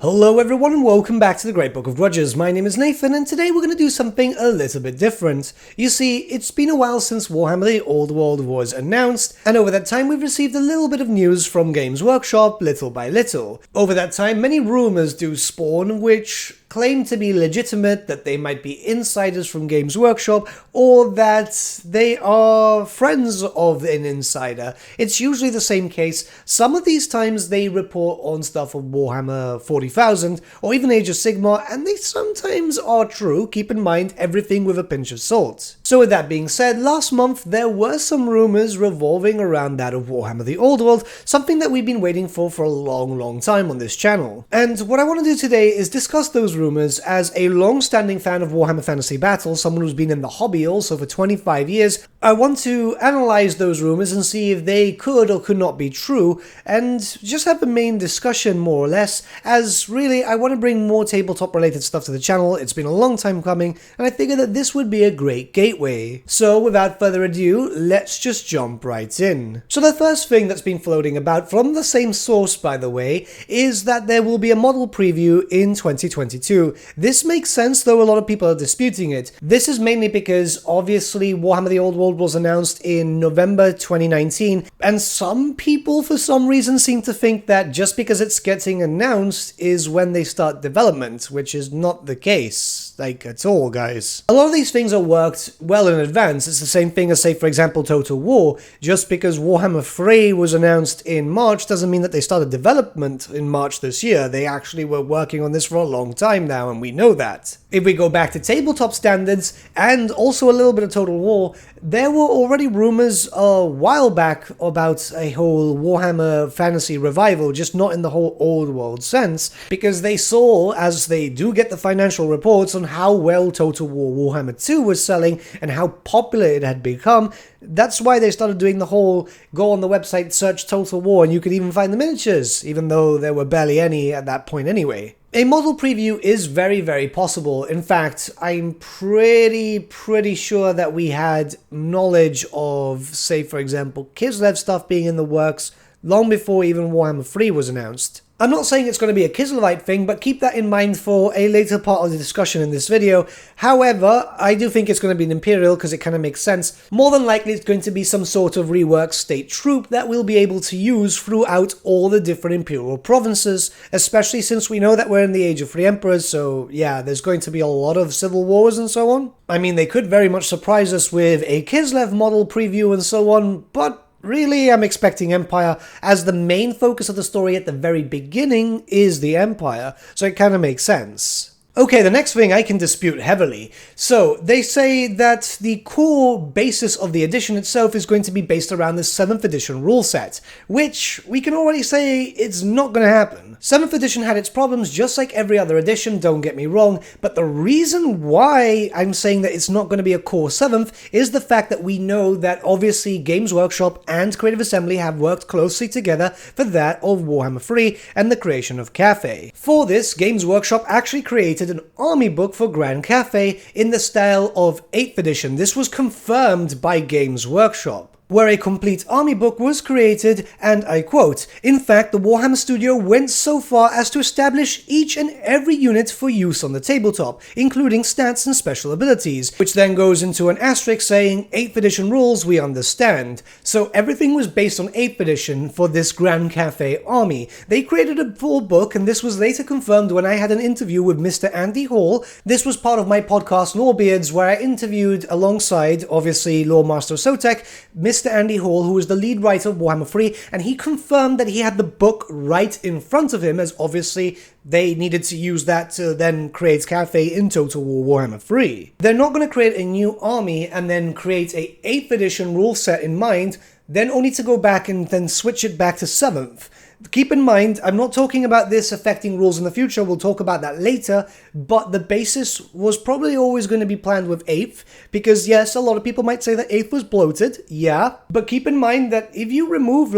Hello everyone and welcome back to the Great Book of Grudges. My name is Nathan and today we're going to do something a little bit different. You see, it's been a while since Warhammer The Old World was announced, and over that time we've received a little bit of news from Games Workshop little by little. Over that time many rumours do spawn which claim to be legitimate, that they might be insiders from Games Workshop, or that they are friends of an insider. It's usually the same case. Some of these times they report on stuff of Warhammer 40,000, or even Age of Sigmar, and they sometimes are true. Keep in mind, everything with a pinch of salt. So with that being said, last month there were some rumours revolving around that of Warhammer The Old World, something that we've been waiting for a long time on this channel. And what I want to do today is discuss those rumours as a long-standing fan of Warhammer Fantasy Battle, someone who's been in the hobby also for 25 years. I want to analyse those rumours and see if they could or could not be true, and just have the main discussion more or less, as really I want to bring more tabletop related stuff to the channel. It's been a long time coming, and I figured that this would be a great gateway. So without further ado, let's just jump right in. So the first thing that's been floating about, from the same source by the way, is that there will be a model preview in 2022. This makes sense, though a lot of people are disputing it. This is mainly because obviously Warhammer The Old World was announced in November 2019, and some people for some reason seem to think that just because it's getting announced is when they start development, which is not the case, like at all, guys. A lot of these things are worked well in advance. It's the same thing as, say, for example, Total War. Just because Warhammer 3 was announced in March doesn't mean that they started development in March this year. They actually were working on this for a long time now, and we know that. If we go back to tabletop standards, and also a little bit of Total War, there were already rumors a while back about a whole Warhammer fantasy revival, just not in the whole old world sense, because they saw, as they do get the financial reports on how well Total War Warhammer 2 was selling and how popular it had become. That's why they started doing the whole go on the website, search Total War, and you could even find the miniatures, even though there were barely any at that point anyway. A model preview is very possible. In fact, I'm pretty sure that we had knowledge of, say for example, Kislev stuff being in the works long before even Warhammer 3 was announced. I'm not saying it's going to be a Kislevite thing, but keep that in mind for a later part of the discussion in this video. However, I do think it's going to be an Imperial because it kind of makes sense. More than likely it's going to be some sort of reworked state troop that we'll be able to use throughout all the different Imperial provinces, especially since we know that we're in the Age of Free Emperors, so yeah, there's going to be a lot of civil wars and so on. I mean, they could very much surprise us with a Kislev model preview and so on, but really, I'm expecting Empire, as the main focus of the story at the very beginning is the Empire, so it kind of makes sense. Okay, the next thing I can dispute heavily. So, they say that the core basis of the edition itself is going to be based around the 7th edition rule set, which we can already say it's not going to happen. 7th edition had its problems just like every other edition, don't get me wrong, but the reason why I'm saying that it's not going to be a core 7th is the fact that we know that obviously Games Workshop and Creative Assembly have worked closely together for that of Warhammer 3 and the creation of Cathay. For this, Games Workshop actually created an army book for Grand Cathay in the style of 8th edition. This was confirmed by Games Workshop, where a complete army book was created, and I quote, "In fact, the Warhammer studio went so far as to establish each and every unit for use on the tabletop, including stats and special abilities," which then goes into an asterisk saying, 8th edition rules, we understand. So everything was based on 8th edition for this Grand Cathay army. They created a full book, and this was later confirmed when I had an interview with Mr. Andy Hall. This was part of my podcast Lorebeards, where I interviewed alongside, obviously, Lore Master Sotek, Mr. Andy Hall, who was the lead writer of Warhammer 3, and he confirmed that he had the book right in front of him, as obviously they needed to use that to then create Cathay in Total War Warhammer 3. They're not going to create a new army and then create a 8th edition rule set in mind, then only to go back and then switch it back to 7th. Keep in mind, I'm not talking about this affecting rules in the future, we'll talk about that later, but the basis was probably always going to be planned with 8th, because yes, a lot of people might say that 8th was bloated, yeah, but keep in mind that if you remove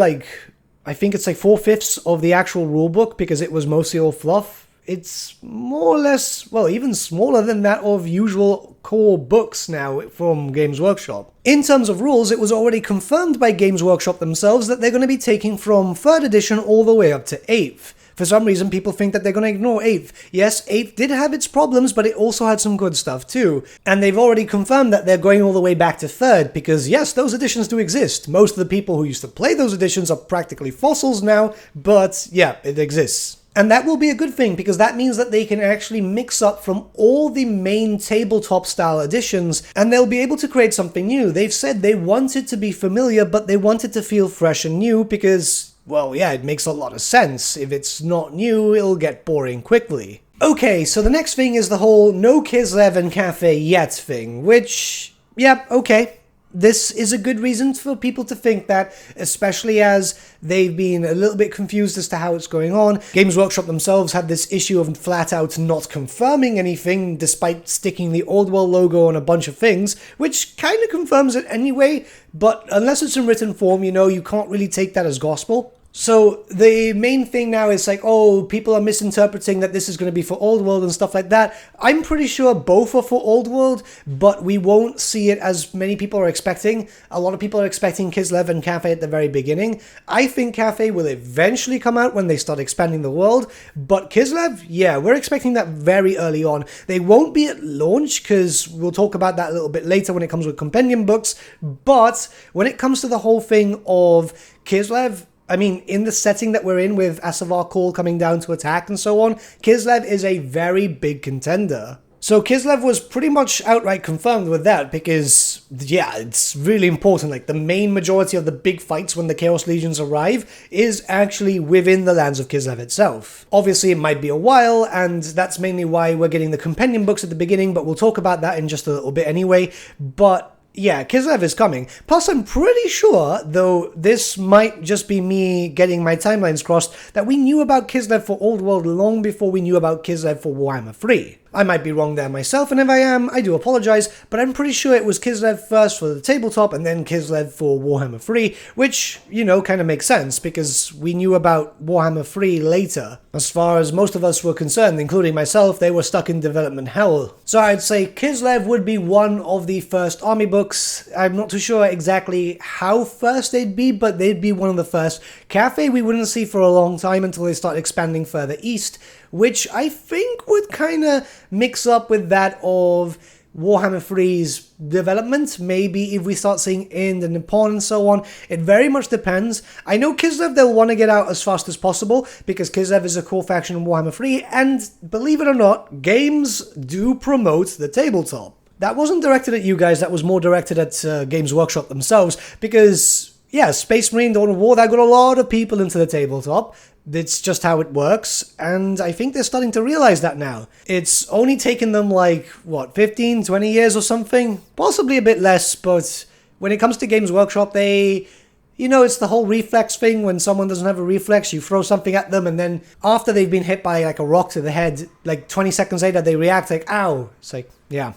I think it's 4/5 of the actual rulebook, because it was mostly all fluff, it's more or less, well, even smaller than that of usual core books now from Games Workshop. In terms of rules, it was already confirmed by Games Workshop themselves that they're going to be taking from 3rd edition all the way up to 8th. For some reason, people think that they're going to ignore 8th. Yes, 8th did have its problems, but it also had some good stuff too. And they've already confirmed that they're going all the way back to 3rd, because yes, those editions do exist. Most of the people who used to play those editions are practically fossils now, but yeah, it exists. And that will be a good thing, because that means that they can actually mix up from all the main tabletop style editions, and they'll be able to create something new. They've said they want it to be familiar, but they want it to feel fresh and new, because, well, yeah, it makes a lot of sense. If it's not new, it'll get boring quickly. Okay, so the next thing is the whole no Kislev and Cafe yet thing, which, yeah, okay. This is a good reason for people to think that, especially as they've been a little bit confused as to how it's going on. Games Workshop themselves had this issue of flat out not confirming anything despite sticking the Old World logo on a bunch of things, which kind of confirms it anyway, but unless it's in written form, you know, you can't really take that as gospel. So the main thing now is like, oh, people are misinterpreting that this is going to be for Old World and stuff like that. I'm pretty sure both are for Old World, but we won't see it as many people are expecting. A lot of people are expecting Kislev and Cafe at the very beginning. I think Cafe will eventually come out when they start expanding the world, but Kislev, yeah, we're expecting that very early on. They won't be at launch, because we'll talk about that a little bit later when it comes with compendium books, but when it comes to the whole thing of Kislev, I mean, in the setting that we're in with Asavar Call coming down to attack and so on, Kislev is a very big contender. So Kislev was pretty much outright confirmed with that because, yeah, it's really important. Like, the main majority of the big fights when the Chaos Legions arrive is actually within the lands of Kislev itself. Obviously, it might be a while, and that's mainly why we're getting the compendium books at the beginning, but we'll talk about that in just a little bit anyway. But yeah, Kislev is coming. Plus, I'm pretty sure, though this might just be me getting my timelines crossed, that we knew about Kislev for Old World long before we knew about Kislev for Warhammer 3. I might be wrong there myself, and if I am, I do apologize, but I'm pretty sure it was Kislev first for the tabletop and then Kislev for Warhammer 3, which, you know, kind of makes sense, because we knew about Warhammer 3 later. As far as most of us were concerned, including myself, they were stuck in development hell. So I'd say Kislev would be one of the first army books. I'm not too sure exactly how first they'd be, but they'd be one of the first. Cafe we wouldn't see for a long time until they start expanding further east, which I think would kind of mix up with that of Warhammer 3's development. Maybe if we start seeing Ind and Nippon and so on, it very much depends. I know Kislev they'll want to get out as fast as possible, because Kislev is a core faction in Warhammer 3, and believe it or not, games do promote the tabletop. That wasn't directed at you guys, that was more directed at Games Workshop themselves, because, yeah, Space Marine Dawn of War, that got a lot of people into the tabletop. It's just how it works, and I think they're starting to realize that now. It's only taken them like, what, 15, 20 years or something? Possibly a bit less, but when it comes to Games Workshop, they, you know, it's the whole reflex thing. When someone doesn't have a reflex, you throw something at them, and then after they've been hit by like a rock to the head, like 20 seconds later, they react like, ow. It's like, yeah.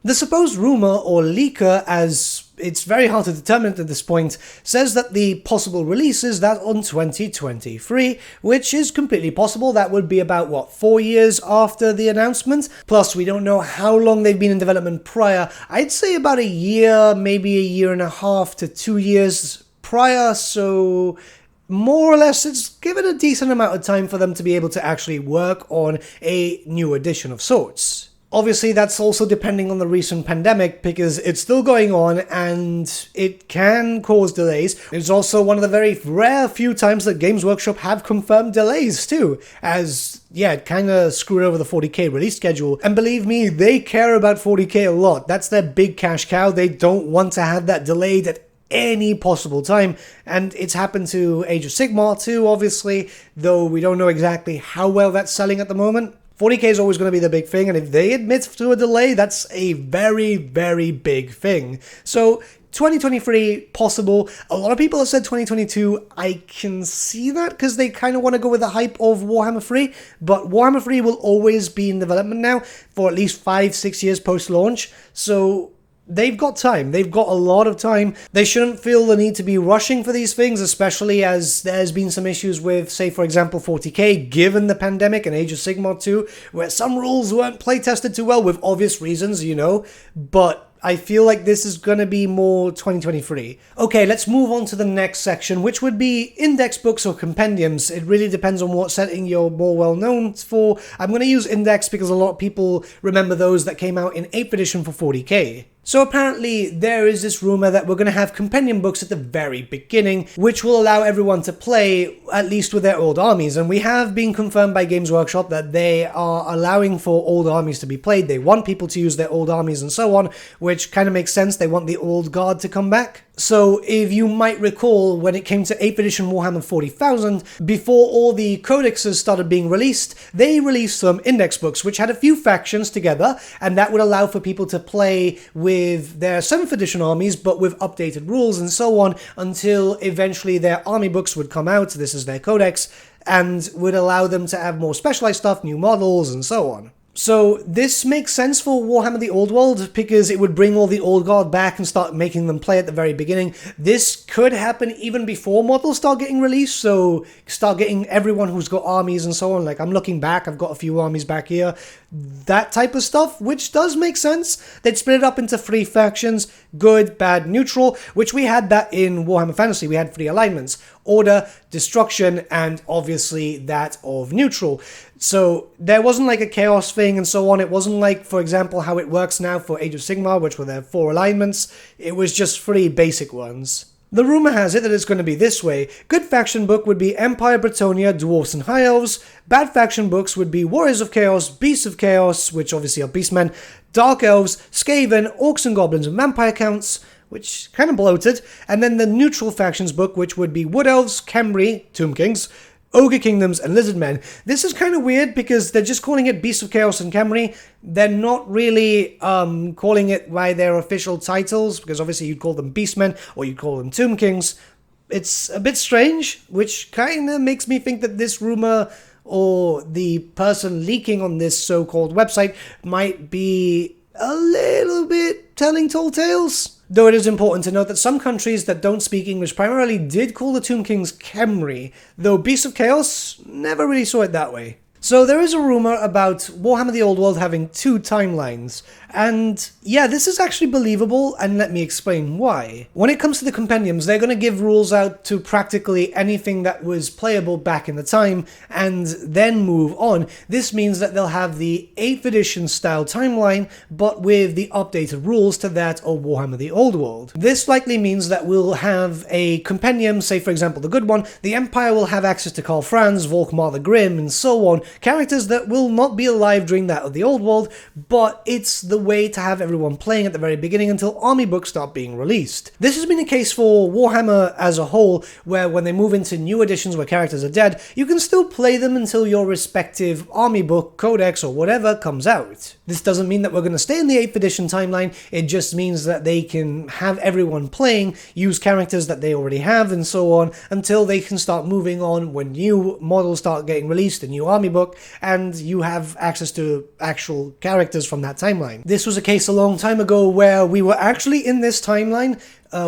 The supposed rumor, or leaker, as it's very hard to determine at this point, says that the possible release is that on 2023, which is completely possible. That would be about, what, 4 years after the announcement? Plus, we don't know how long they've been in development prior. I'd say about a year, maybe a year and a half to 2 years prior, so more or less it's given a decent amount of time for them to be able to actually work on a new edition of sorts. Obviously, that's also depending on the recent pandemic, because it's still going on and it can cause delays. It's also one of the very rare few times that Games Workshop have confirmed delays too, as, yeah, it kind of screwed over the 40k release schedule. And believe me, they care about 40k a lot. That's their big cash cow. They don't want to have that delayed at any possible time, and it's happened to Age of Sigmar too, obviously, though we don't know exactly how well that's selling at the moment. 40k is always going to be the big thing, and if they admit to a delay, that's a very, very big thing. So 2023, possible. A lot of people have said 2022. I can see that, because they kind of want to go with the hype of Warhammer 3, but Warhammer 3 will always be in development now for at least 5-6 years post-launch, so they've got time. They've got a lot of time. They shouldn't feel the need to be rushing for these things, especially as there's been some issues with, say, for example, 40k, given the pandemic, and Age of Sigmar 2, where some rules weren't playtested too well, with obvious reasons, you know. But I feel like this is gonna be more 2023. Okay, let's move on to the next section, which would be index books or compendiums. It really depends on what setting you're more well known for. I'm gonna use index because a lot of people remember those that came out in 8th edition for 40k. So apparently there is this rumor that we're going to have compendium books at the very beginning, which will allow everyone to play, at least with their old armies. And we have been confirmed by Games Workshop that they are allowing for old armies to be played. They want people to use their old armies and so on, which kind of makes sense. They want the old guard to come back. So if you might recall, when it came to 8th edition Warhammer 40,000, before all the codexes started being released, they released some index books, which had a few factions together, and that would allow for people to play with their 7th edition armies, but with updated rules and so on, until eventually their army books would come out, this is their codex, and would allow them to have more specialized stuff, new models, and so on. So this makes sense for Warhammer The Old World because it would bring all the old guard back and start making them play at the very beginning. This could happen even before models start getting released, so start getting everyone who's got armies and so on. Like, I'm looking back, I've got a few armies back here. That type of stuff, which does make sense. They'd split it up into 3 factions, good, bad, neutral, which we had that in Warhammer Fantasy. We had 3 alignments: order, destruction, and obviously that of neutral. So there wasn't like a chaos thing and so on. It wasn't like, for example, how it works now for Age of Sigmar, which were their 4 alignments. It was just 3 basic ones. The rumor has it that it's going to be this way. Good faction book would be Empire, Bretonnia, Dwarfs, and High Elves. Bad faction books would be Warriors of Chaos, Beasts of Chaos, which obviously are Beastmen, Dark Elves, Skaven, Orcs and Goblins, and Vampire Counts, which kind of bloated. And then the neutral factions book, which would be Wood Elves, Khemri, Tomb Kings, Ogre Kingdoms, and Lizard Men. This is kind of weird because they're just calling it Beasts of Chaos and Khemri. They're not really calling it by their official titles, because obviously you'd call them Beastmen or you'd call them Tomb Kings. It's a bit strange, which kind of makes me think that this rumor or the person leaking on this so-called website might be a little bit telling tall tales. Though it is important to note that some countries that don't speak English primarily did call the Tomb Kings Khemri, though Beasts of Chaos never really saw it that way. So there is a rumor about Warhammer The Old World having 2 timelines, and yeah, this is actually believable, and let me explain why. When it comes to the compendiums, they're going to give rules out to practically anything that was playable back in the time, and then move on. This means that they'll have the 8th edition style timeline, but with the updated rules to that of Warhammer The Old World. This likely means that we'll have a compendium, say for example the good one, the Empire will have access to Karl Franz, Volkmar the Grim, and so on, characters that will not be alive during that of the Old World, but it's the way to have everyone playing at the very beginning until army books start being released. This has been a case for Warhammer as a whole, where when they move into new editions where characters are dead, you can still play them until your respective army book, codex, or whatever comes out. This doesn't mean that we're going to stay in the 8th edition timeline, it just means that they can have everyone playing, use characters that they already have, and so on, until they can start moving on when new models start getting released, a new army book, and you have access to actual characters from that timeline. This was a case a long time ago where we were actually in this timeline,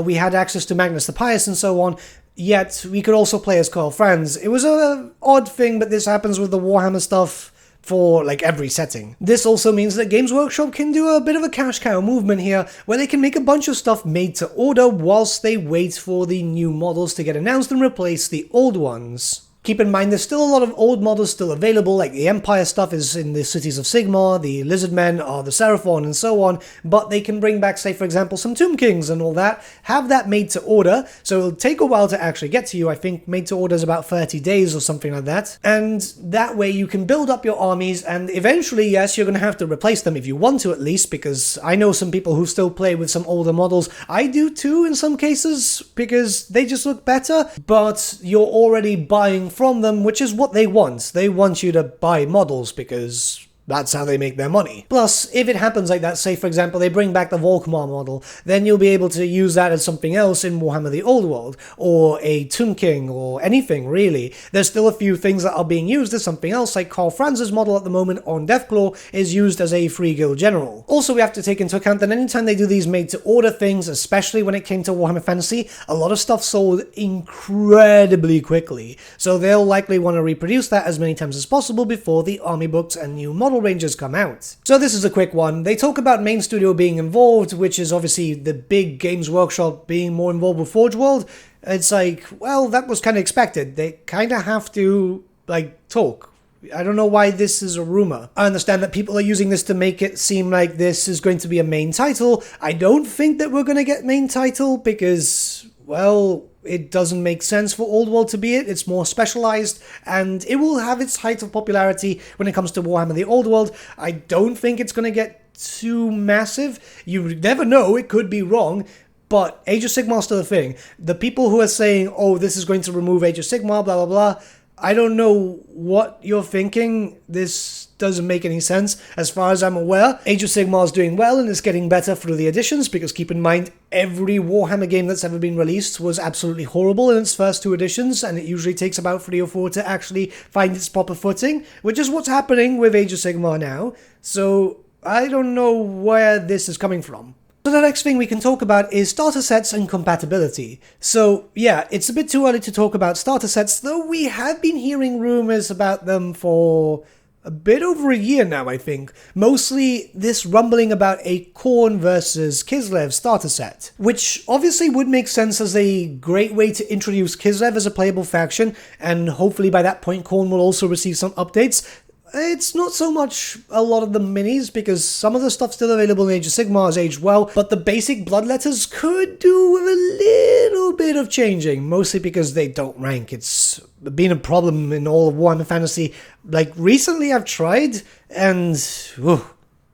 we had access to Magnus the Pious and so on, yet we could also play as Karl Franz. It was an odd thing, but this happens with the Warhammer stuff for like every setting. This also means that Games Workshop can do a bit of a cash cow movement here, where they can make a bunch of stuff made to order whilst they wait for the new models to get announced and replace the old ones. Keep in mind, there's still a lot of old models still available, like the Empire stuff is in the Cities of Sigmar, the Lizard Men are the Seraphon, and so on, but they can bring back, say for example, some Tomb Kings and all that, have that made to order, so it'll take a while to actually get to you. I think made to order is about 30 days or something like that, and that way you can build up your armies, and eventually, yes, you're going to have to replace them if you want to at least, because I know some people who still play with some older models. I do too in some cases, because they just look better, but you're already buying from them, which is what they want. They want you to buy models because that's how they make their money. Plus, if it happens like that, say for example they bring back the Volkmar model, then you'll be able to use that as something else in Warhammer The Old World, or a Tomb King, or anything really. There's still a few things that are being used as something else, like Karl Franz's model at the moment on Deathclaw is used as a free guild general. Also, we have to take into account that anytime they do these made to order things, especially when it came to Warhammer Fantasy, a lot of stuff sold incredibly quickly, so they'll likely want to reproduce that as many times as possible before the army books and new models model ranges come out. So this is a quick one. They talk about main studio being involved, which is obviously the big Games Workshop being more involved with Forge World. It's like, well, that was kind of expected. They kind of have to, like, talk. I don't know why this is a rumor. I understand that people are using this to make it seem like this is going to be a main title. I don't think that we're going to get main title because, well, it doesn't make sense for Old World to be it. It's more specialized, and it will have its height of popularity when it comes to Warhammer The Old World. I don't think it's going to get too massive. You never know, it could be wrong. But Age of Sigmar is still a thing. The people who are saying, oh, this is going to remove Age of Sigmar, blah, blah, blah, I don't know what you're thinking. This doesn't make any sense. As far as I'm aware, Age of Sigmar is doing well and is getting better through the additions, because keep in mind, every Warhammer game that's ever been released was absolutely horrible in its first 2 editions, and it usually takes about 3 or 4 to actually find its proper footing, which is what's happening with Age of Sigmar now. So I don't know where this is coming from. So the next thing we can talk about is starter sets and compatibility. So yeah, it's a bit too early to talk about starter sets, though we have been hearing rumors about them for a bit over a year now, I think. Mostly this rumbling about a Khorne versus Kislev starter set, which obviously would make sense as a great way to introduce Kislev as a playable faction, and hopefully by that point Khorne will also receive some updates. It's not so much a lot of the minis, because some of the stuff still available in Age of Sigmar has aged well, but the basic bloodletters could do with a little bit of changing, mostly because they don't rank. It's been a problem in all of Warhammer Fantasy. Like, recently I've tried, and it's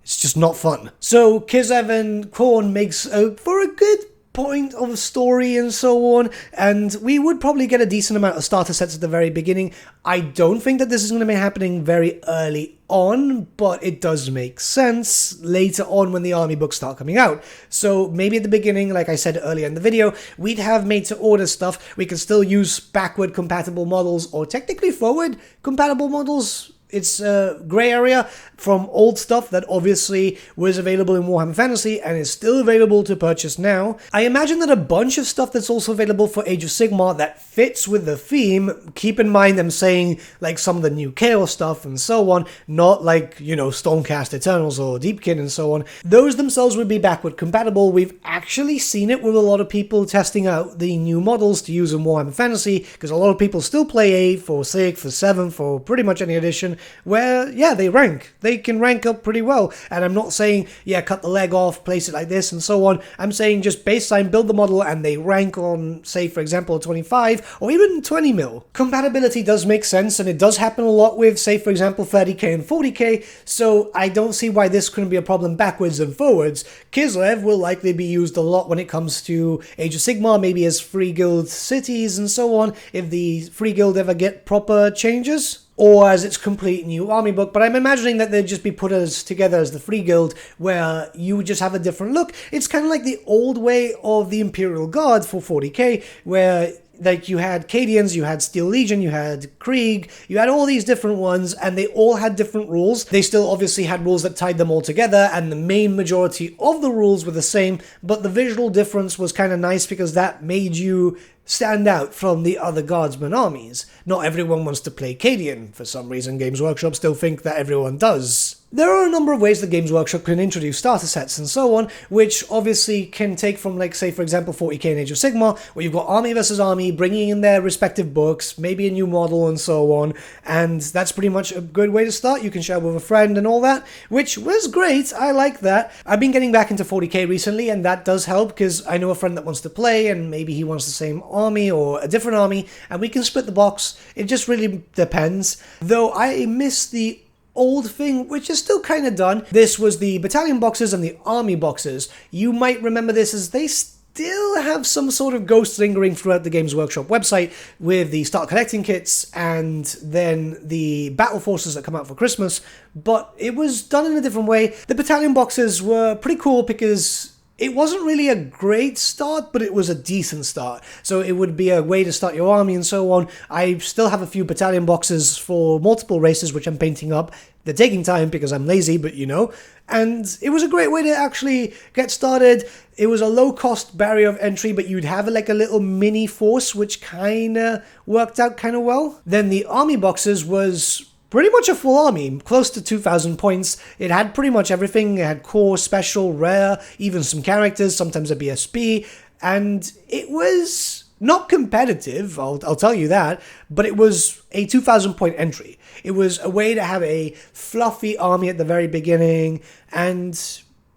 just not fun. So Kislev and Khorne makes for a good point of story and so on, and we would probably get a decent amount of starter sets at the very beginning. I don't think that this is going to be happening very early on, but it does make sense later on when the army books start coming out. So maybe at the beginning, like I said earlier in the video, we'd have made to order stuff. We can still use backward compatible models, or technically forward compatible models. It's a grey area from old stuff that obviously was available in Warhammer Fantasy and is still available to purchase now. I imagine that a bunch of stuff that's also available for Age of Sigmar that fits with the theme, keep in mind I'm saying like some of the new Chaos stuff and so on, not like, you know, Stormcast Eternals or Deepkin and so on. Those themselves would be backward compatible. We've actually seen it with a lot of people testing out the new models to use in Warhammer Fantasy, because a lot of people still play 8 for 6, for 7, for pretty much any edition, where, yeah, they rank. They can rank up pretty well. And I'm not saying, yeah, cut the leg off, place it like this, and so on. I'm saying just baseline, build the model, and they rank on, say, for example, 25, or even 20 mil. Compatibility does make sense, and it does happen a lot with, say, for example, 30k and 40k, so I don't see why this couldn't be a problem backwards and forwards. Kislev will likely be used a lot when it comes to Age of Sigmar, maybe as free guild cities and so on, if the free guild ever get proper changes, or as its complete new army book, but I'm imagining that they'd just be put as together as the Free Guild, where you would just have a different look. It's kind of like the old way of the Imperial Guard for 40k, where like you had Cadians, you had Steel Legion, you had Krieg, you had all these different ones, and they all had different rules. They still obviously had rules that tied them all together, and the main majority of the rules were the same, but the visual difference was kind of nice because that made you stand out from the other Guardsmen armies. Not everyone wants to play Cadian. For some reason, Games Workshop still think that everyone does. There are a number of ways that Games Workshop can introduce starter sets and so on, which obviously can take from, like, say, for example, 40k and Age of Sigmar, where you've got army versus army, bringing in their respective books, maybe a new model and so on, and that's pretty much a good way to start. You can share with a friend and all that, which was great. I like that. I've been getting back into 40k recently, and that does help, because I know a friend that wants to play, and maybe he wants the same army or a different army, and we can split the box. It just really depends. Though I miss the old thing, which is still kind of done. This was the battalion boxes and the army boxes. You might remember this as they still have some sort of ghost lingering throughout the Games Workshop website with the start collecting kits and then the battle forces that come out for Christmas, but it was done in a different way. The battalion boxes were pretty cool because it wasn't really a great start, but it was a decent start. So it would be a way to start your army and so on. I still have a few battalion boxes for multiple races, which I'm painting up. They're taking time because I'm lazy, but you know. And it was a great way to actually get started. It was a low-cost barrier of entry, but you'd have like a little mini force, which kind of worked out kind of well. Then the army boxes was pretty much a full army, close to 2,000 points. It had pretty much everything. It had core, special, rare, even some characters, sometimes a BSB, and it was not competitive, I'll tell you that, but it was a 2,000 point entry. It was a way to have a fluffy army at the very beginning, and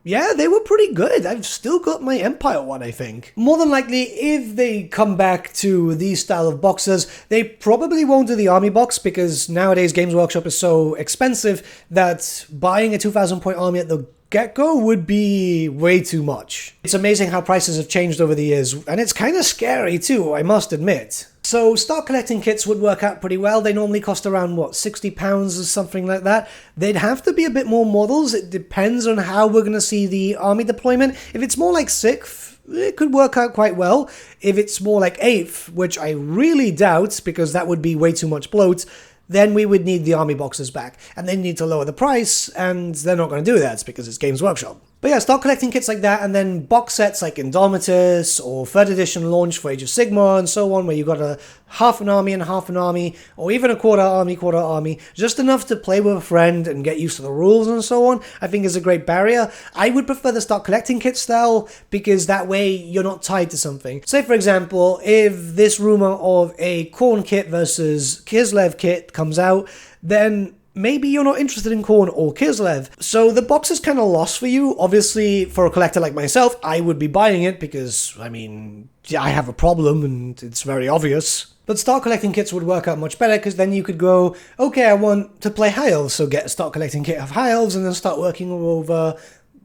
yeah, they were pretty good. I've still got my Empire one, I think. More than likely, if they come back to these style of boxes, they probably won't do the army box, because nowadays Games Workshop is so expensive that buying a 2,000 point army at the get-go would be way too much. It's amazing how prices have changed over the years, and it's kind of scary too, I must admit. So start collecting kits would work out pretty well. They normally cost around, what, £60 or something like that. They'd have to be a bit more models. It depends on how we're going to see the army deployment. If it's more like 6th, it could work out quite well. If it's more like 8th, which I really doubt, because that would be way too much bloat, then we would need the army boxes back. And they need to lower the price, and they're not going to do that because it's Games Workshop. But yeah, start collecting kits like that, and then box sets like Indomitus or 3rd edition launch for Age of Sigmar and so on, where you got a half an army and half an army, or even a quarter army, just enough to play with a friend and get used to the rules and so on, I think is a great barrier. I would prefer the start collecting kit style, because that way you're not tied to something. Say for example, if this rumor of a Khorne kit versus Kislev kit comes out, then maybe you're not interested in Khorne or Kislev. So the box is kind of lost for you. Obviously, for a collector like myself, I would be buying it because, I mean, I have a problem and it's very obvious. But start collecting kits would work out much better, because then you could go, okay, I want to play High Elves, so get a start collecting kit of High Elves and then start working over,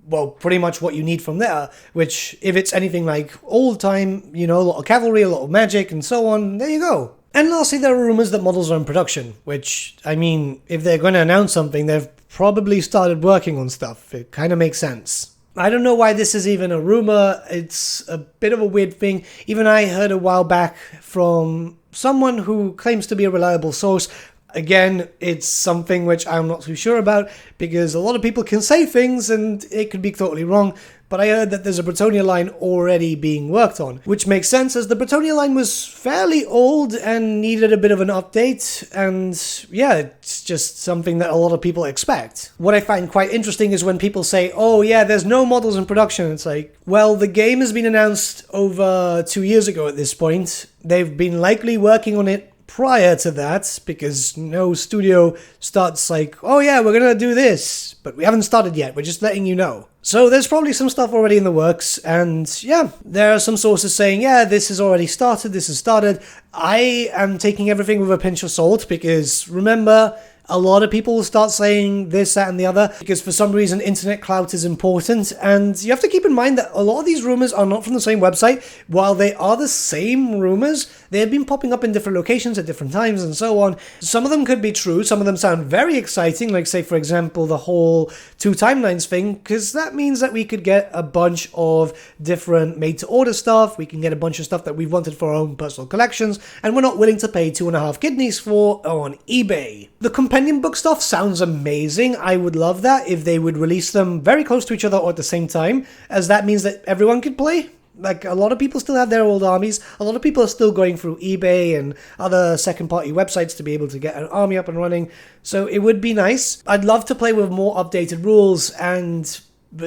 well, pretty much what you need from there, which, if it's anything like old time, you know, a lot of cavalry, a lot of magic and so on, there you go. And lastly, there are rumors that models are in production, which, I mean, if they're going to announce something, they've probably started working on stuff. It kind of makes sense. I don't know why this is even a rumor. It's a bit of a weird thing. Even I heard a while back from someone who claims to be a reliable source. Again, it's something which I'm not too sure about, because a lot of people can say things and it could be totally wrong. But I heard that there's a Bretonnia line already being worked on, which makes sense, as the Bretonnia line was fairly old and needed a bit of an update, and yeah, it's just something that a lot of people expect. What I find quite interesting is when people say, oh yeah, there's no models in production. It's like, well, the game has been announced over 2 years ago at this point. They've been likely working on it prior to that, because no studio starts like, oh yeah, we're gonna do this, but we haven't started yet, we're just letting you know. So there's probably some stuff already in the works, and yeah, there are some sources saying, yeah, this has already started, this has started. I am taking everything with a pinch of salt, because remember, a lot of people will start saying this, that, and the other, because for some reason internet clout is important, and you have to keep in mind that a lot of these rumors are not from the same website. While they are the same rumors, they have been popping up in different locations at different times and so on. Some of them could be true, some of them sound very exciting, like say for example the whole 2 timelines thing, because that means that we could get a bunch of different made-to-order stuff, we can get a bunch of stuff that we've wanted for our own personal collections, and we're not willing to pay 2.5 kidneys for on eBay. The companion book stuff sounds amazing. I would love that if they would release them very close to each other or at the same time, as that means that everyone could play. Like, a lot of people still have their old armies. A lot of people are still going through eBay and other second-party websites to be able to get an army up and running. So it would be nice. I'd love to play with more updated rules and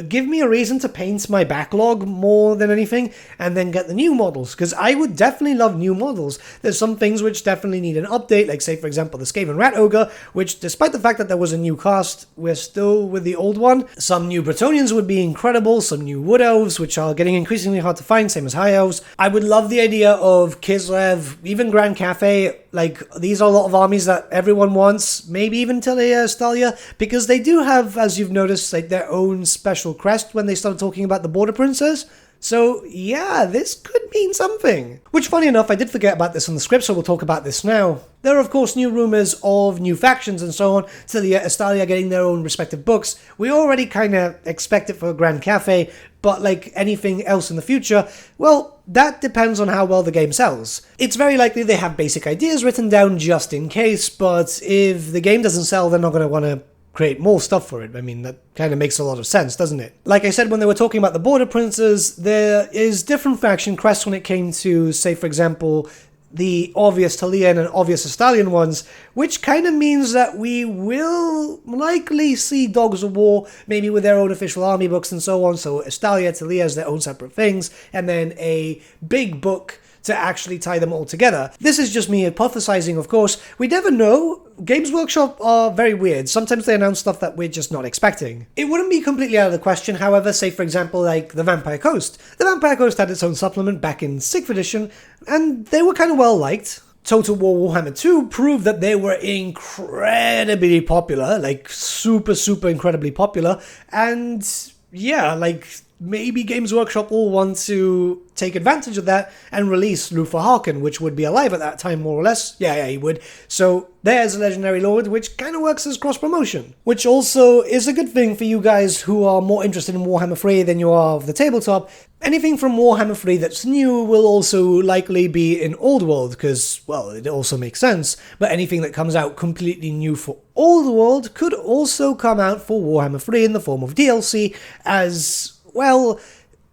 give me a reason to paint my backlog more than anything, and then get the new models, because I would definitely love new models. There's some things which definitely need an update, like say for example the Skaven Rat Ogre, which despite the fact that there was a new cast, we're still with the old one. Some new Bretonians would be incredible, some new Wood Elves, which are getting increasingly hard to find, same as High Elves. I would love the idea of Kislev, even Grand Cafe. Like, these are a lot of armies that everyone wants, maybe even Stalia, because they do have, as you've noticed, like their own special crest when they start talking about the Border Princes. So yeah, this could mean something. Which, funny enough, I did forget about this in the script, so we'll talk about this now. There are of course new rumors of new factions and so on, Stalia getting their own respective books. We already kind of expect it for Grand Cafe, but like anything else in the future, well, that depends on how well the game sells. It's very likely they have basic ideas written down just in case, but if the game doesn't sell, they're not going to want to create more stuff for it. I mean, that kind of makes a lot of sense, doesn't it? Like I said, when they were talking about the Border Princes, there is different faction crests when it came to, say, for example, the obvious Talian and obvious Estalian ones, which kind of means that we will likely see Dogs of War, maybe with their own official army books and so on, so Estalia, Talia as their own separate things, and then a big book to actually tie them all together. This is just me hypothesizing, of course. We never know. Games Workshop are very weird. Sometimes they announce stuff that we're just not expecting. It wouldn't be completely out of the question, however, say for example like the Vampire Coast. The Vampire Coast had its own supplement back in 6th edition, and they were kind of well liked. Total War Warhammer 2 proved that they were incredibly popular, like super incredibly popular, and yeah, like maybe Games Workshop will want to take advantage of that and release Luther Harkin, which would be alive at that time, more or less. Yeah, he would. So there's a Legendary Lord, which kind of works as cross-promotion, which also is a good thing for you guys who are more interested in Warhammer 3 than you are of the tabletop. Anything from Warhammer 3 that's new will also likely be in Old World, because, well, it also makes sense, but anything that comes out completely new for Old World could also come out for Warhammer 3 in the form of DLC, as well,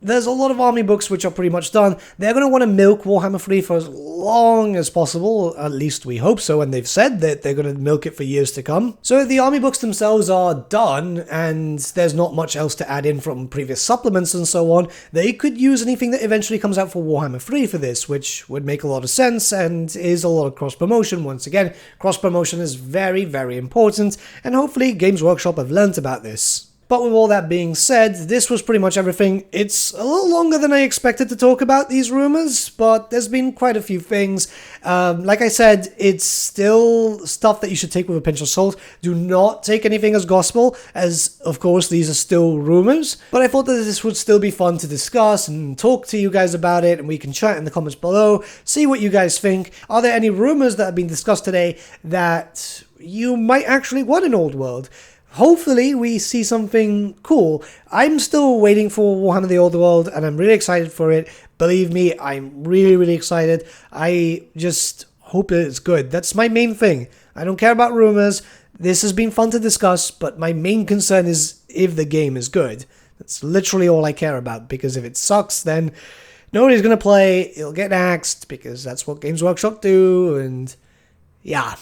there's a lot of army books which are pretty much done. They're going to want to milk Warhammer 3 for as long as possible, at least we hope so, and they've said that they're going to milk it for years to come. So if the army books themselves are done, and there's not much else to add in from previous supplements and so on, they could use anything that eventually comes out for Warhammer 3 for this, which would make a lot of sense, and is a lot of cross-promotion. Once again, cross-promotion is very important, and hopefully Games Workshop have learnt about this. But with all that being said, this was pretty much everything. It's a little longer than I expected to talk about these rumors, but there's been quite a few things. Like I said, it's still stuff that you should take with a pinch of salt. Do not take anything as gospel, as of course these are still rumors. But I thought that this would still be fun to discuss and talk to you guys about it, and we can chat in the comments below, see what you guys think. Are there any rumors that have been discussed today that you might actually want in Old World? Hopefully we see something cool. I'm still waiting for Warhammer The Old World, and I'm really excited for it. Believe me, I'm really excited. I just hope that it's good. That's my main thing. I don't care about rumors. This has been fun to discuss, but my main concern is if the game is good. That's literally all I care about, because if it sucks, then nobody's going to play. It'll get axed, because that's what Games Workshop do, and yeah.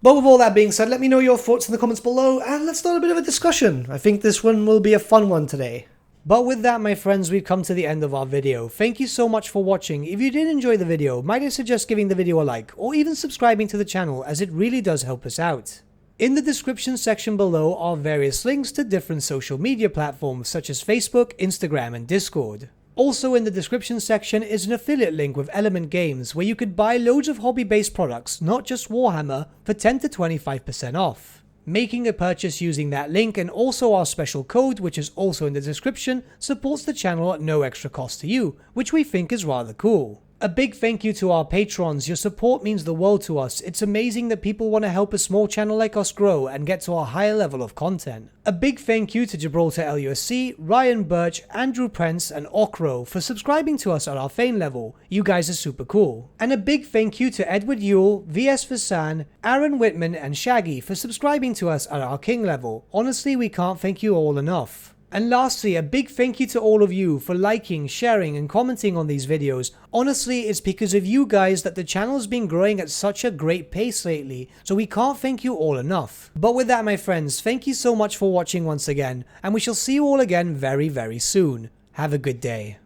But with all that being said, let me know your thoughts in the comments below, and let's start a bit of a discussion. I think this one will be a fun one today. But with that, my friends, we've come to the end of our video. Thank you so much for watching. If you did enjoy the video, might I suggest giving the video a like, or even subscribing to the channel, as it really does help us out. In the description section below are various links to different social media platforms such as Facebook, Instagram, and Discord. Also in the description section is an affiliate link with Element Games where you could buy loads of hobby-based products, not just Warhammer, for 10 to 25% off. Making a purchase using that link and also our special code, which is also in the description, supports the channel at no extra cost to you, which we think is rather cool. A big thank you to our patrons. Your support means the world to us. It's amazing that people want to help a small channel like us grow and get to a higher level of content. A big thank you to Gibraltar LUSC, Ryan Bertsche, Andrew Prince, and Okro for subscribing to us at our Fane level. You guys are super cool. And a big thank you to Edward Yule, VS Vasan, Aaron Whitman, and Shaggy for subscribing to us at our King level. Honestly, we can't thank you all enough. And lastly, a big thank you to all of you for liking, sharing, and commenting on these videos. Honestly, it's because of you guys that the channel's been growing at such a great pace lately, so we can't thank you all enough. But with that, my friends, thank you so much for watching once again, and we shall see you all again very soon. Have a good day.